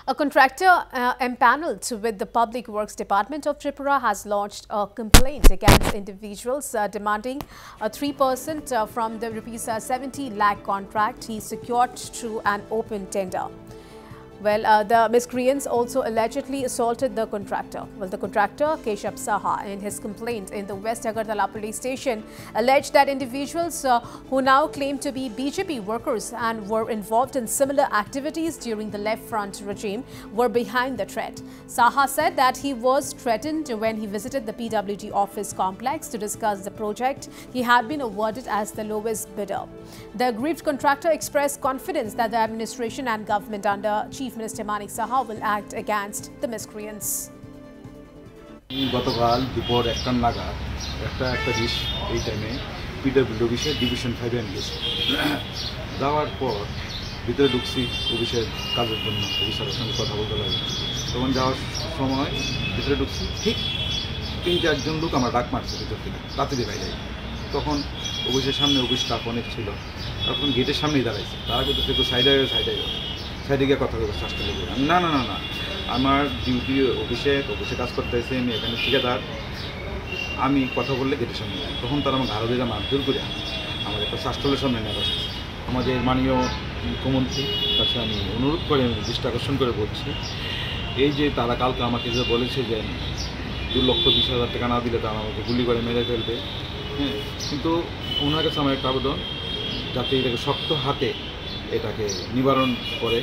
A contractor empaneled with the Public Works Department of Tripura has launched a complaint against individuals demanding 3% from the rupees 70 lakh contract he secured through an open tender. The miscreants also allegedly assaulted the contractor. The contractor, Keshav Saha, in his complaint in the West Agartala police station, alleged that individuals who now claim to be BJP workers and were involved in similar activities during the Left Front regime were behind the threat. Saha said that he was threatened when he visited the PWD office complex to discuss the project he had been awarded as the lowest bidder. The aggrieved contractor expressed confidence that the administration and government under Chief Minister Manik Saha will act against the miscreants. গতকাল দুপুর 1টা নাগাদ একটা dish এই টাইমে PWD অফিসে division 5 এ গেছি। যাওয়ার পর ভিতরে ঢুকছি অফিসের কাজের জন্য, অফিসারের সঙ্গে কথা বলতে লাগে। তখন যাওয়ার সময় ভিতরে ঢুকছি, ঠিক 3-4 জন লোক আমার ডাক মারছে ভিতর থেকে, তাড়াতাড়ি বাইরে। তখন অফিসের সামনে অফিস স্টাফ অনেক ছিল, তখন গেটের সামনেই দাঁড়াইছে। তারা কিন্তু একটু সাইডে গিয়ে কথা বলতে চেষ্টা করবে। না, আমার ডিউটি অফিসে কাজ করতে এসে আমি এখানে ঠিকাদার, আমি কথা বললে গেটের সামনে যাই। তখন তারা আমার ঘাড়ো দিকে মারধর করে আমার একটা শাস্ত্রের সামনে নেওয়া বসেছে। আমাদের মাননীয় মুখ্যমন্ত্রীর কাছে আমি অনুরোধ করে, আমি দৃষ্টি আকর্ষণ করে বলছি, এই যে তারা কালকে আমাকে যে বলেছে যে 2,20,000 টাকা না দিলে তারা আমাকে গুলি করে মেরে ফেলবে, হ্যাঁ, কিন্তু ওনার কাছে আমার একটা আবেদন, যাতে এটাকে শক্ত হাতে এটাকে নিবারণ করে।